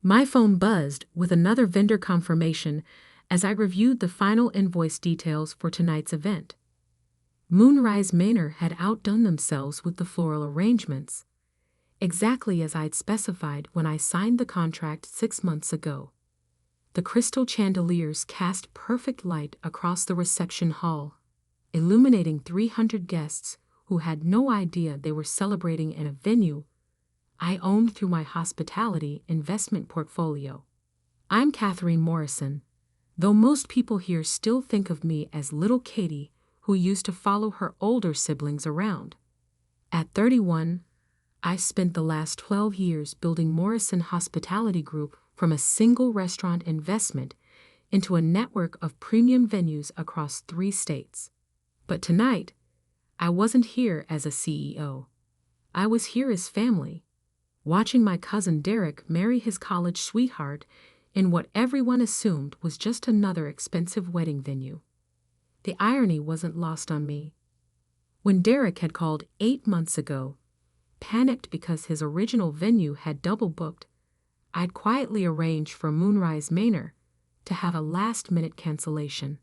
My phone buzzed with another vendor confirmation as I reviewed the final invoice details for tonight's event. Moonrise Manor had outdone themselves with the floral arrangements, exactly as I'd specified when I signed the contract 6 months ago. The crystal chandeliers cast perfect light across the reception hall, illuminating 300 guests who had no idea they were celebrating in a venue I owned through my hospitality investment portfolio. I'm Katherine Morrison, though most people here still think of me as little Katie, who used to follow her older siblings around. At 31, I spent the last 12 years building Morrison Hospitality Group from a single restaurant investment into a network of premium venues across 3 states. But tonight, I wasn't here as a CEO. I was here as family, watching my cousin Derek marry his college sweetheart in what everyone assumed was just another expensive wedding venue. The irony wasn't lost on me. When Derek had called 8 months ago, panicked because his original venue had double booked, I'd quietly arranged for Moonrise Manor to have a last-minute cancellation.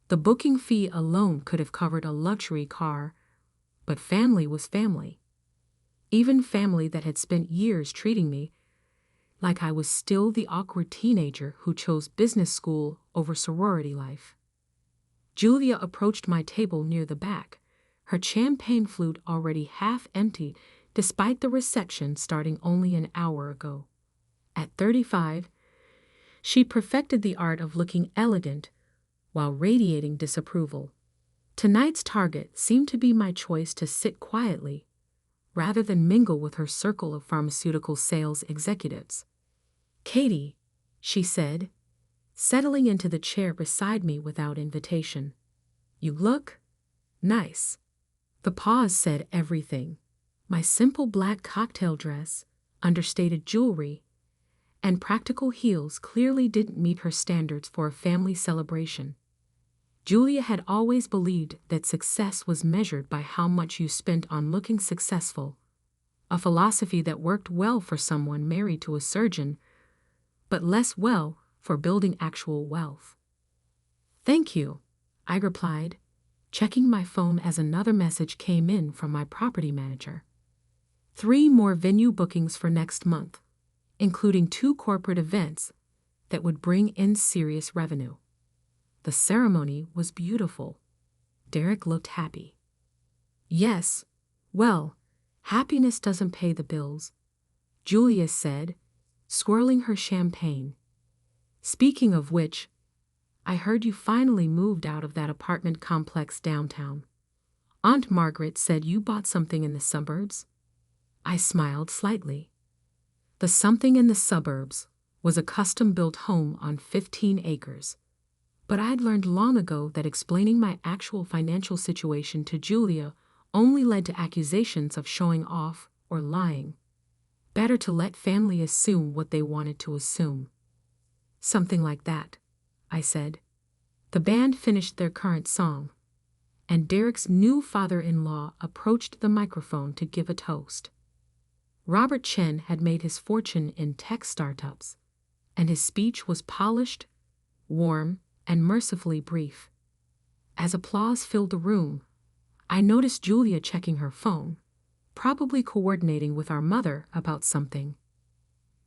The booking fee alone could have covered a luxury car, but family was family. Even family that had spent years treating me like I was still the awkward teenager who chose business school over sorority life. Julia approached my table near the back, her champagne flute already half empty despite the reception starting only an hour ago. At 35, she perfected the art of looking elegant while radiating disapproval. Tonight's target seemed to be my choice to sit quietly, rather than mingle with her circle of pharmaceutical sales executives. "Katie," she said, settling into the chair beside me without invitation. "You look nice." The pause said everything. My simple black cocktail dress, understated jewelry, and practical heels clearly didn't meet her standards for a family celebration. Julia had always believed that success was measured by how much you spent on looking successful, a philosophy that worked well for someone married to a surgeon, but less well for building actual wealth. "Thank you," I replied, checking my phone as another message came in from my property manager. 3 more venue bookings for next month, including 2 corporate events that would bring in serious revenue. The ceremony was beautiful. Derek looked happy. "Yes, well, happiness doesn't pay the bills," Julia said, swirling her champagne. "Speaking of which, I heard you finally moved out of that apartment complex downtown. Aunt Margaret said you bought something in the suburbs." I smiled slightly. The something in the suburbs was a custom-built home on 15 acres. But I'd learned long ago that explaining my actual financial situation to Julia only led to accusations of showing off or lying. Better to let family assume what they wanted to assume. "Something like that," I said. The band finished their current song, and Derek's new father-in-law approached the microphone to give a toast. Robert Chen had made his fortune in tech startups, and his speech was polished, warm, and mercifully brief. As applause filled the room, I noticed Julia checking her phone, probably coordinating with our mother about something.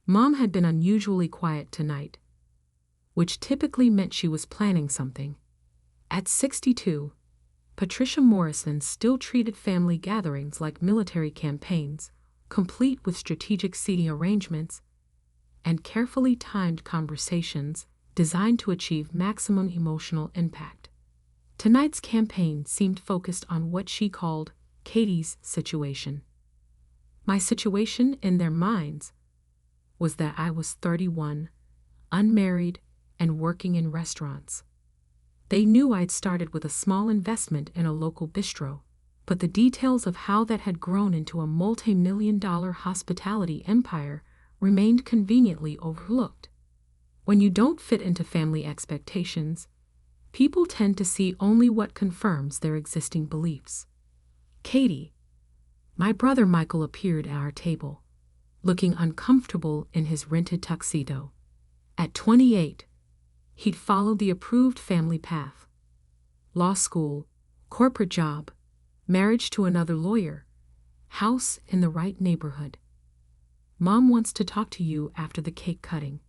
Mom had been unusually quiet tonight, which typically meant she was planning something. At 62, Patricia Morrison still treated family gatherings like military campaigns, complete with strategic seating arrangements and carefully timed conversations designed to achieve maximum emotional impact. Tonight's campaign seemed focused on what she called Katie's situation. My situation in their minds was that I was 31, unmarried, and working in restaurants. They knew I'd started with a small investment in a local bistro, but the details of how that had grown into a multi-million-dollar hospitality empire remained conveniently overlooked. When you don't fit into family expectations, people tend to see only what confirms their existing beliefs. "Katie." My brother Michael appeared at our table, looking uncomfortable in his rented tuxedo. At 28, he'd followed the approved family path. Law school, corporate job, marriage to another lawyer, house in the right neighborhood. Mom wants to talk to you after the cake cutting.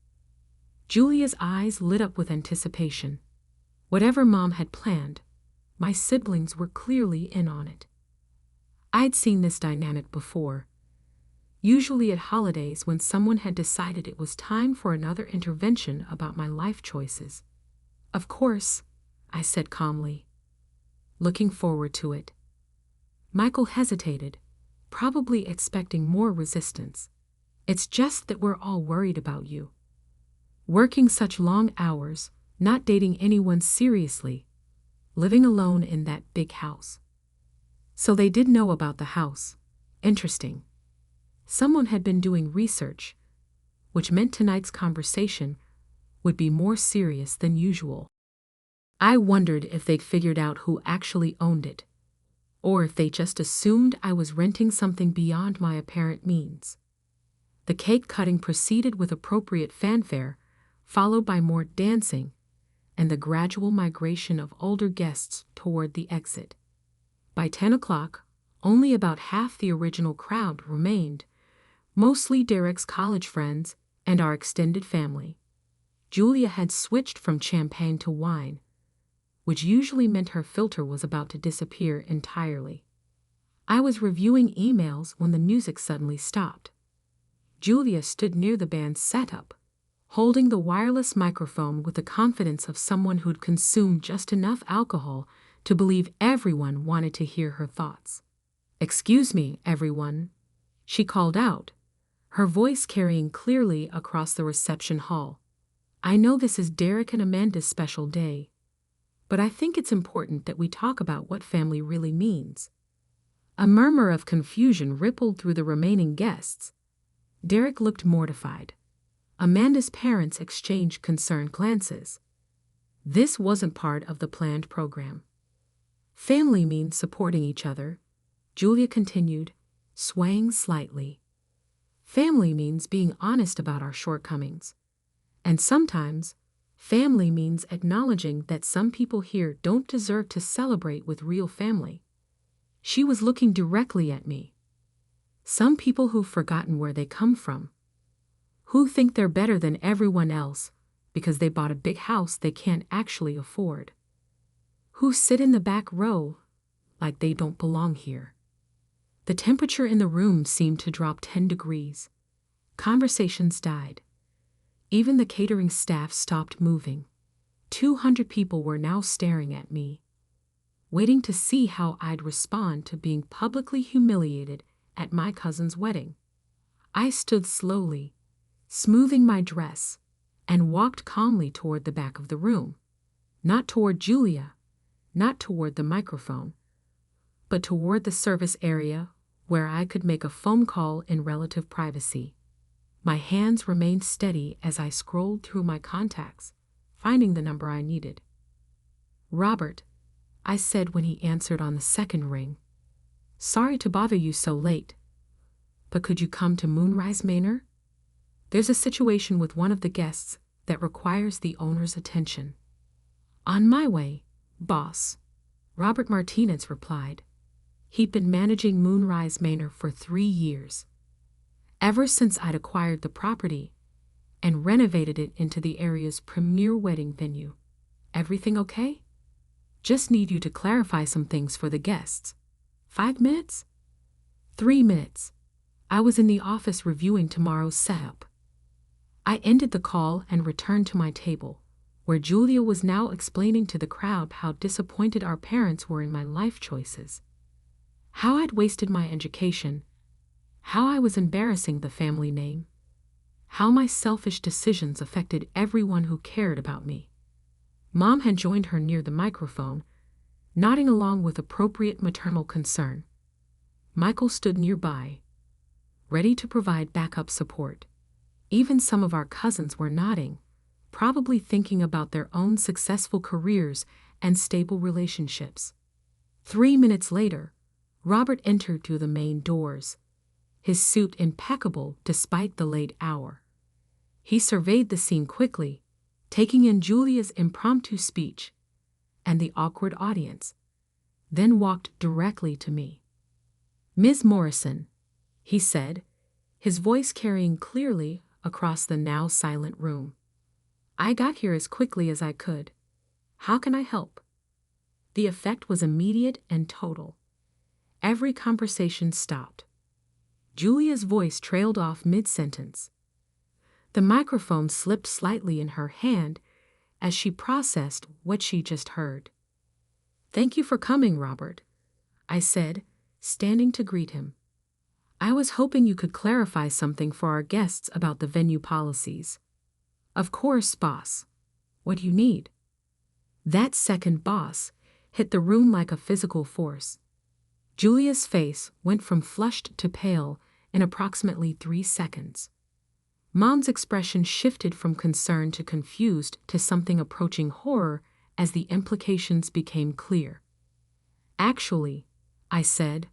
Julia's eyes lit up with anticipation. Whatever Mom had planned, my siblings were clearly in on it. I'd seen this dynamic before, usually at holidays when someone had decided it was time for another intervention about my life choices. Of course, I said calmly, looking forward to it. Michael hesitated, probably expecting more resistance. It's just that we're all worried about you. Working such long hours, not dating anyone seriously, living alone in that big house. So they did know about the house. Interesting. Someone had been doing research, which meant tonight's conversation would be more serious than usual. I wondered if they'd figured out who actually owned it, or if they just assumed I was renting something beyond my apparent means. The cake cutting proceeded with appropriate fanfare, followed by more dancing and the gradual migration of older guests toward the exit. By 10 o'clock, only about half the original crowd remained, mostly Derek's college friends and our extended family. Julia had switched from champagne to wine, which usually meant her filter was about to disappear entirely. I was reviewing emails when the music suddenly stopped. Julia stood near the band's setup, holding the wireless microphone with the confidence of someone who'd consumed just enough alcohol to believe everyone wanted to hear her thoughts. "Excuse me, everyone," she called out, her voice carrying clearly across the reception hall. "I know this is Derek and Amanda's special day, but I think it's important that we talk about what family really means." A murmur of confusion rippled through the remaining guests. Derek looked mortified. Amanda's parents exchanged concerned glances. This wasn't part of the planned program. "Family means supporting each other," Julia continued, swaying slightly. "Family means being honest about our shortcomings. And sometimes, family means acknowledging that some people here don't deserve to celebrate with real family." She was looking directly at me. Some people who've forgotten where they come from, who think they're better than everyone else because they bought a big house they can't actually afford, who sit in the back row like they don't belong here. The temperature in the room seemed to drop 10 degrees. Conversations died. Even the catering staff stopped moving. 200 people were now staring at me, waiting to see how I'd respond to being publicly humiliated at my cousin's wedding. I stood slowly, smoothing my dress, and walked calmly toward the back of the room. Not toward Julia, not toward the microphone, but toward the service area where I could make a phone call in relative privacy. My hands remained steady as I scrolled through my contacts, finding the number I needed. "Robert," I said when he answered on the second ring. "Sorry to bother you so late, but could you come to Moonrise Manor? There's a situation with one of the guests that requires the owner's attention." "On my way, boss," Robert Martinez replied. He'd been managing Moonrise Manor for 3 years, ever since I'd acquired the property and renovated it into the area's premier wedding venue. "Everything okay? Just need you to clarify some things for the guests. 5 minutes?" 3 minutes. I was in the office reviewing tomorrow's setup. I ended the call and returned to my table, where Julia was now explaining to the crowd how disappointed our parents were in my life choices, how I'd wasted my education, how I was embarrassing the family name, how my selfish decisions affected everyone who cared about me. Mom had joined her near the microphone, nodding along with appropriate maternal concern. Michael stood nearby, ready to provide backup support. Even some of our cousins were nodding, probably thinking about their own successful careers and stable relationships. 3 minutes later, Robert entered through the main doors. his suit impeccable despite the late hour. He surveyed the scene quickly, taking in Julia's impromptu speech and the awkward audience, then walked directly to me. "Ms. Morrison," he said, his voice carrying clearly across the now silent room. "I got here as quickly as I could. How can I help?" The effect was immediate and total. Every conversation stopped. Julia's voice trailed off mid-sentence. The microphone slipped slightly in her hand as she processed what she just heard. "Thank you for coming, Robert," I said, standing to greet him. "I was hoping you could clarify something for our guests about the venue policies." "Of course, boss. What do you need?" That second "boss" hit the room like a physical force. Julia's face went from flushed to pale in approximately 3 seconds. Mom's expression shifted from concern to confused to something approaching horror as the implications became clear. "Actually," I said,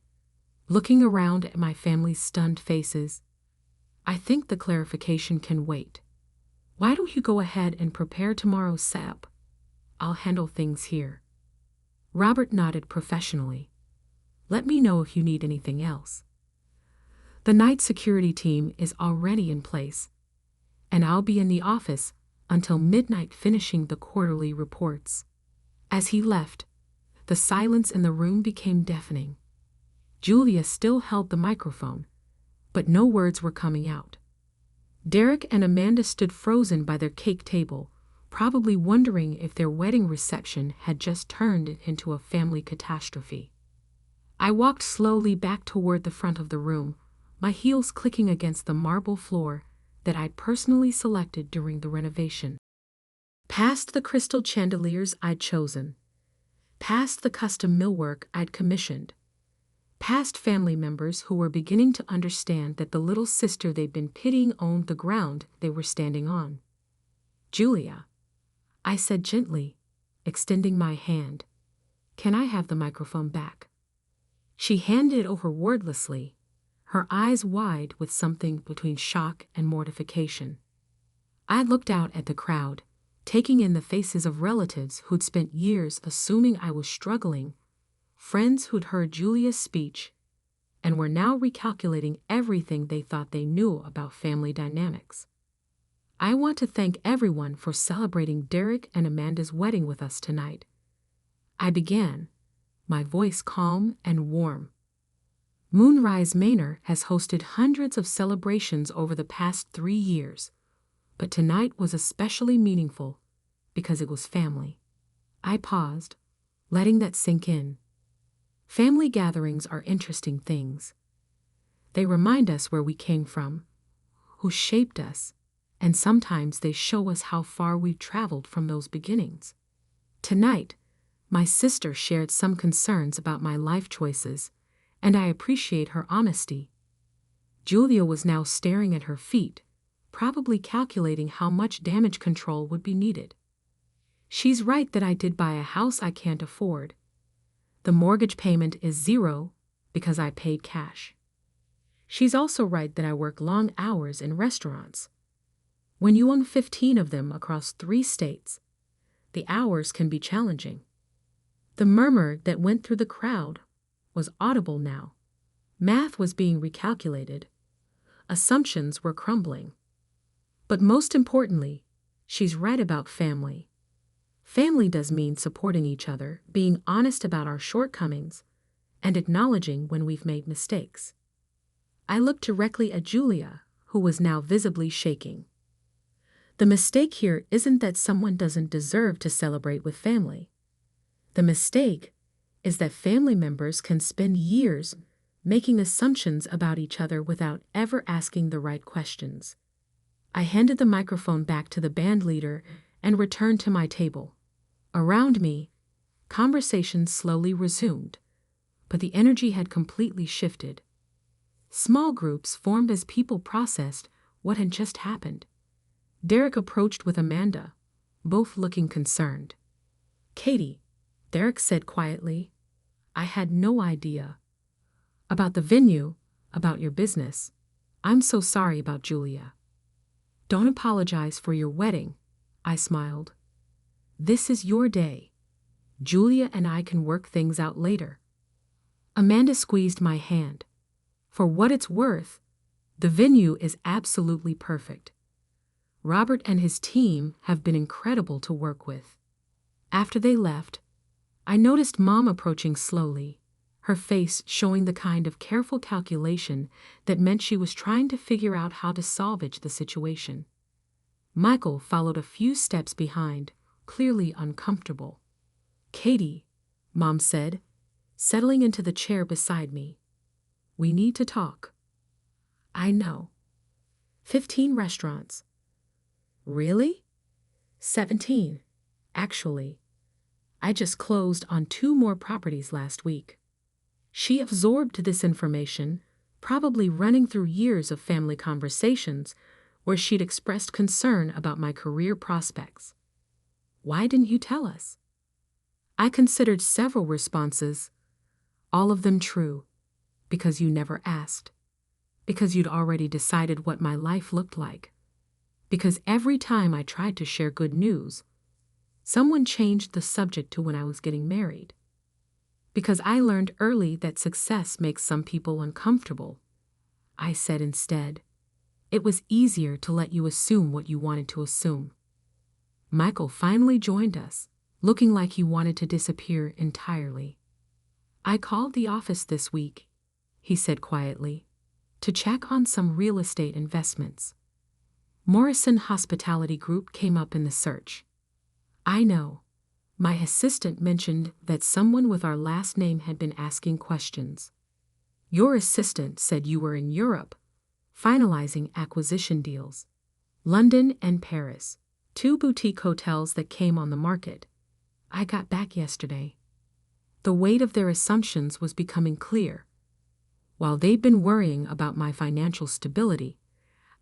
looking around at my family's stunned faces, "I think the clarification can wait. Why don't you go ahead and prepare tomorrow's setup? I'll handle things here." Robert nodded professionally. "Let me know if you need anything else. The night security team is already in place, and I'll be in the office until midnight finishing the quarterly reports." As he left, the silence in the room became deafening. Julia still held the microphone, but no words were coming out. Derek and Amanda stood frozen by their cake table, probably wondering if their wedding reception had just turned into a family catastrophe. I walked slowly back toward the front of the room, my heels clicking against the marble floor that I'd personally selected during the renovation. Past the crystal chandeliers I'd chosen, past the custom millwork I'd commissioned, past family members who were beginning to understand that the little sister they'd been pitying owned the ground they were standing on. "Julia," I said gently, extending my hand, "can I have the microphone back?" She handed it over wordlessly, her eyes wide with something between shock and mortification. I looked out at the crowd, taking in the faces of relatives who'd spent years assuming I was struggling, friends who'd heard Julia's speech, and were now recalculating everything they thought they knew about family dynamics. "I want to thank everyone for celebrating Derek and Amanda's wedding with us tonight," I began, my voice calm and warm. "Moonrise Manor has hosted hundreds of celebrations over the past 3 years, but tonight was especially meaningful because it was family." I paused, letting that sink in. Family gatherings are interesting things. They remind us where we came from, who shaped us, and sometimes they show us how far we've traveled from those beginnings. Tonight, my sister shared some concerns about my life choices, and I appreciate her honesty. Julia was now staring at her feet, probably calculating how much damage control would be needed. She's right that I did buy a house I can't afford. The mortgage payment is 0 because I paid cash. She's also right that I work long hours in restaurants. When you own 15 of them across 3 states, the hours can be challenging. The murmur that went through the crowd was audible now. Math was being recalculated. Assumptions were crumbling. But most importantly, she's right about family. Family does mean supporting each other, being honest about our shortcomings, and acknowledging when we've made mistakes. I looked directly at Julia, who was now visibly shaking. The mistake here isn't that someone doesn't deserve to celebrate with family. The mistake is that family members can spend years making assumptions about each other without ever asking the right questions. I handed the microphone back to the band leader and returned to my table. Around me, conversation slowly resumed, but the energy had completely shifted. Small groups formed as people processed what had just happened. Derek approached with Amanda, both looking concerned. "Katie," Derek said quietly, "I had no idea." "About the venue," about your business. I'm so sorry about Julia. Don't apologize for your wedding, I smiled. This is your day. Julia and I can work things out later. Amanda squeezed my hand. For what it's worth, the venue is absolutely perfect. Robert and his team have been incredible to work with. After they left, I noticed Mom approaching slowly, her face showing the kind of careful calculation that meant she was trying to figure out how to salvage the situation. Michael followed a few steps behind, clearly uncomfortable. Katie, Mom said, settling into the chair beside me. We need to talk. I know. 15 restaurants. Really? 17, actually. I just closed on 2 more properties last week. She absorbed this information, probably running through years of family conversations where she'd expressed concern about my career prospects. Why didn't you tell us? I considered several responses, all of them true, because you never asked, because you'd already decided what my life looked like, because every time I tried to share good news, someone changed the subject to when I was getting married. Because I learned early that success makes some people uncomfortable, I said instead, it was easier to let you assume what you wanted to assume. Michael finally joined us, looking like he wanted to disappear entirely. I called the office this week, he said quietly, to check on some real estate investments. Morrison Hospitality Group came up in the search. I know. My assistant mentioned that someone with our last name had been asking questions. Your assistant said you were in Europe, finalizing acquisition deals. London and Paris, 2 boutique hotels that came on the market. I got back yesterday. The weight of their assumptions was becoming clear. While they've been worrying about my financial stability,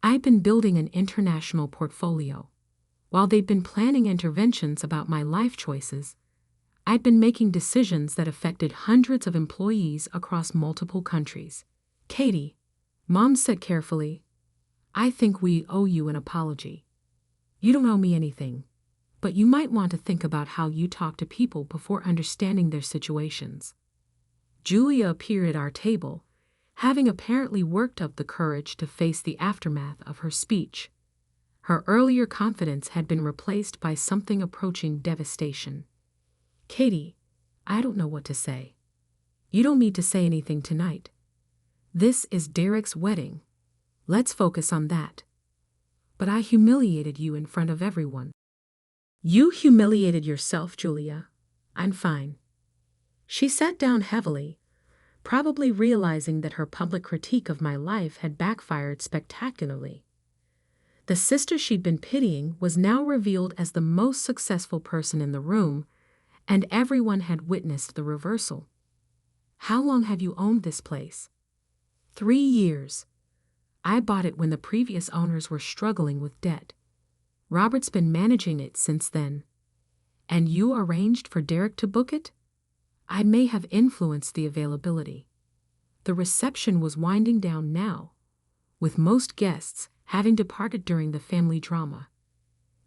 I've been building an international portfolio. While they've been planning interventions about my life choices, I'd been making decisions that affected hundreds of employees across multiple countries. Katie, Mom said carefully, I think we owe you an apology. You don't owe me anything, but you might want to think about how you talk to people before understanding their situations. Julia appeared at our table, having apparently worked up the courage to face the aftermath of her speech. Her earlier confidence had been replaced by something approaching devastation. Katie, I don't know what to say. You don't need to say anything tonight. This is Derek's wedding. Let's focus on that. But I humiliated you in front of everyone. You humiliated yourself, Julia. I'm fine. She sat down heavily, probably realizing that her public critique of my life had backfired spectacularly. The sister she'd been pitying was now revealed as the most successful person in the room, and everyone had witnessed the reversal. How long have you owned this place? 3 years. I bought it when the previous owners were struggling with debt. Robert's been managing it since then. And you arranged for Derek to book it? I may have influenced the availability. The reception was winding down now, with most guests having departed during the family drama.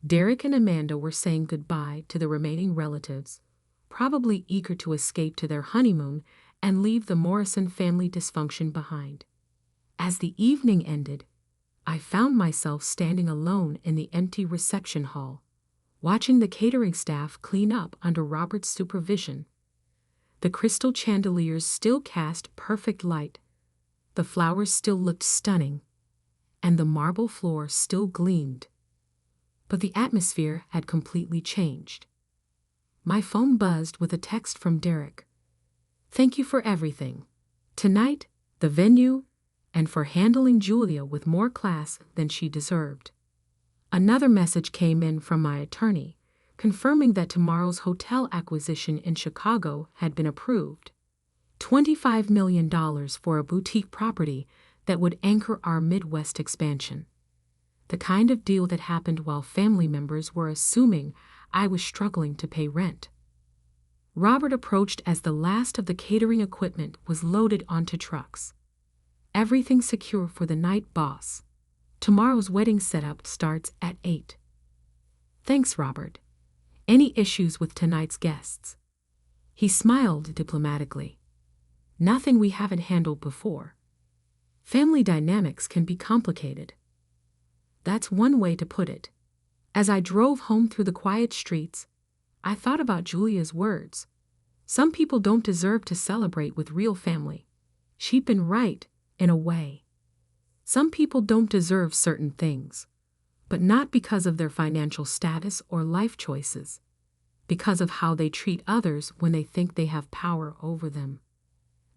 Derek and Amanda were saying goodbye to the remaining relatives, probably eager to escape to their honeymoon and leave the Morrison family dysfunction behind. As the evening ended, I found myself standing alone in the empty reception hall, watching the catering staff clean up under Robert's supervision. The crystal chandeliers still cast perfect light, the flowers still looked stunning, and the marble floor still gleamed. But the atmosphere had completely changed. My phone buzzed with a text from Derek. Thank you for everything. Tonight, the venue, and for handling Julia with more class than she deserved. Another message came in from my attorney, confirming that tomorrow's hotel acquisition in Chicago had been approved. $25 million for a boutique property that would anchor our Midwest expansion. The kind of deal that happened while family members were assuming I was struggling to pay rent. Robert approached as the last of the catering equipment was loaded onto trucks. Everything secure for the night, boss. Tomorrow's wedding setup starts at 8. Thanks, Robert. Any issues with tonight's guests? He smiled diplomatically. Nothing we haven't handled before. Family dynamics can be complicated. That's one way to put it. As I drove home through the quiet streets, I thought about Julia's words. Some people don't deserve to celebrate with real family. She'd been right, in a way. Some people don't deserve certain things, but not because of their financial status or life choices, because of how they treat others when they think they have power over them.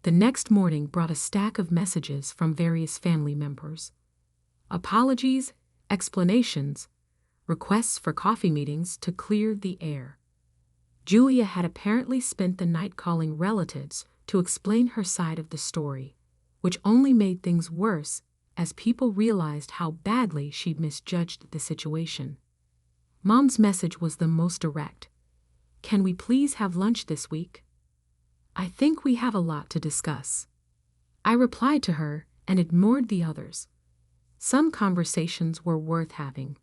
The next morning brought a stack of messages from various family members. Apologies, explanations, requests for coffee meetings to clear the air. Julia had apparently spent the night calling relatives to explain her side of the story, which only made things worse as people realized how badly she'd misjudged the situation. Mom's message was the most direct. Can we please have lunch this week? I think we have a lot to discuss. I replied to her and ignored the others. Some conversations were worth having.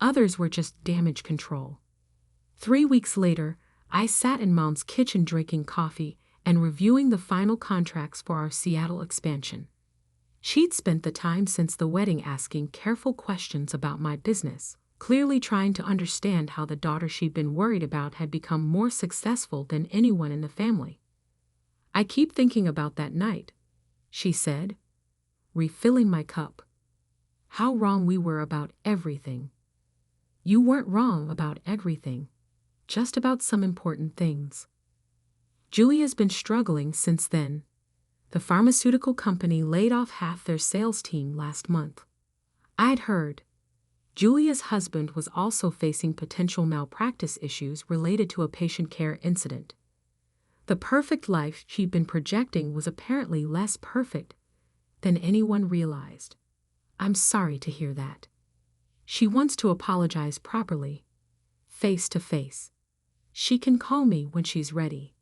Others were just damage control. 3 weeks later, I sat in Mom's kitchen drinking coffee and reviewing the final contracts for our Seattle expansion. She'd spent the time since the wedding asking careful questions about my business, clearly trying to understand how the daughter she'd been worried about had become more successful than anyone in the family. I keep thinking about that night, she said, refilling my cup. How wrong we were about everything. You weren't wrong about everything, just about some important things. Julia's been struggling since then. The pharmaceutical company laid off half their sales team last month. I'd heard. Julia's husband was also facing potential malpractice issues related to a patient care incident. The perfect life she'd been projecting was apparently less perfect than anyone realized. I'm sorry to hear that. She wants to apologize properly, face to face. She can call me when she's ready.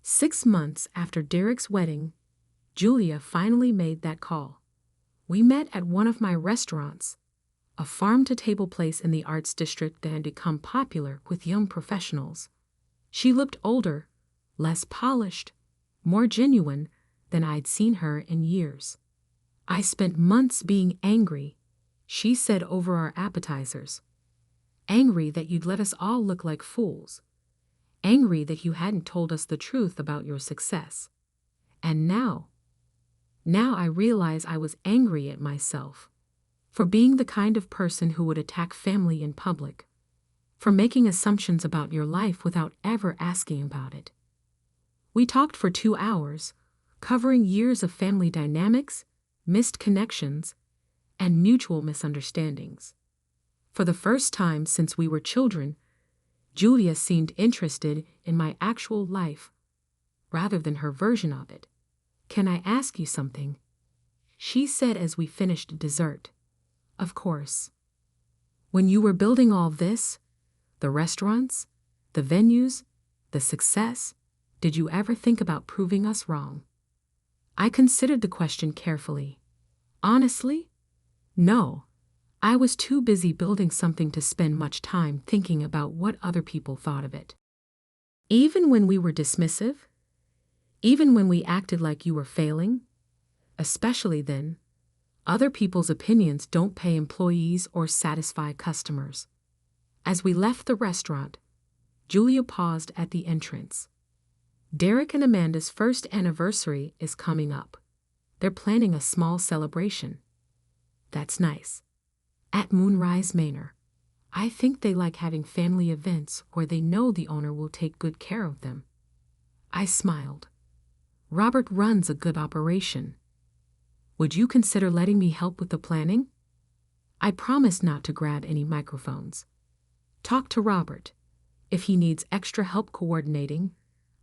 6 months after Derek's wedding, Julia finally made that call. We met at one of my restaurants, a farm-to-table place in the arts district that had become popular with young professionals. She looked older, less polished, more genuine than I'd seen her in years. I spent months being angry, she said over our appetizers. Angry that you'd let us all look like fools. Angry that you hadn't told us the truth about your success. And now I realize I was angry at myself for being the kind of person who would attack family in public, for making assumptions about your life without ever asking about it. We talked for 2 hours, covering years of family dynamics, missed connections, and mutual misunderstandings. For the first time since we were children, Julia seemed interested in my actual life rather than her version of it. Can I ask you something? She said as we finished dessert. Of course. When you were building all this, the restaurants, the venues, the success, did you ever think about proving us wrong? I considered the question carefully. Honestly, no. I was too busy building something to spend much time thinking about what other people thought of it. Even when we were dismissive, even when we acted like you were failing, especially then, other people's opinions don't pay employees or satisfy customers. As we left the restaurant, Julia paused at the entrance. Derek and Amanda's first anniversary is coming up. They're planning a small celebration. That's nice. At Moonrise Manor, I think they like having family events where they know the owner will take good care of them. I smiled. Robert runs a good operation. Would you consider letting me help with the planning? I promised not to grab any microphones. Talk to Robert. If he needs extra help coordinating,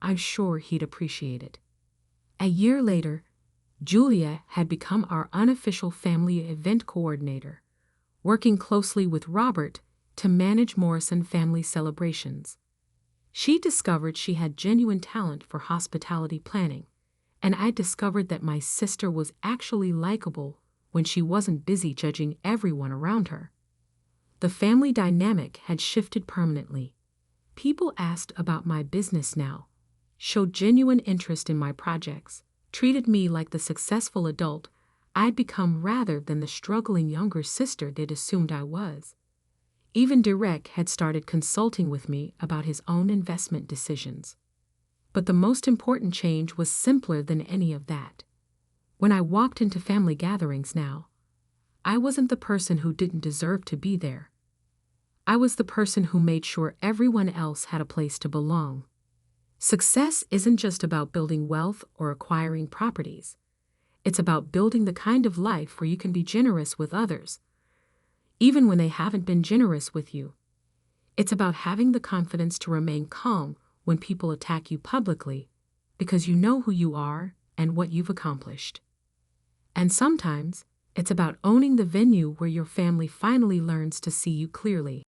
I'm sure he'd appreciate it. A year later, Julia had become our unofficial family event coordinator, working closely with Robert to manage Morrison family celebrations. She discovered she had genuine talent for hospitality planning, and I discovered that my sister was actually likable when she wasn't busy judging everyone around her. The family dynamic had shifted permanently. People asked about my business now, showed genuine interest in my projects, treated me like the successful adult I'd become rather than the struggling younger sister they'd assumed I was. Even Derek had started consulting with me about his own investment decisions. But the most important change was simpler than any of that. When I walked into family gatherings now, I wasn't the person who didn't deserve to be there. I was the person who made sure everyone else had a place to belong. Success isn't just about building wealth or acquiring properties. It's about building the kind of life where you can be generous with others, even when they haven't been generous with you. It's about having the confidence to remain calm when people attack you publicly, because you know who you are and what you've accomplished. And sometimes, it's about owning the venue where your family finally learns to see you clearly.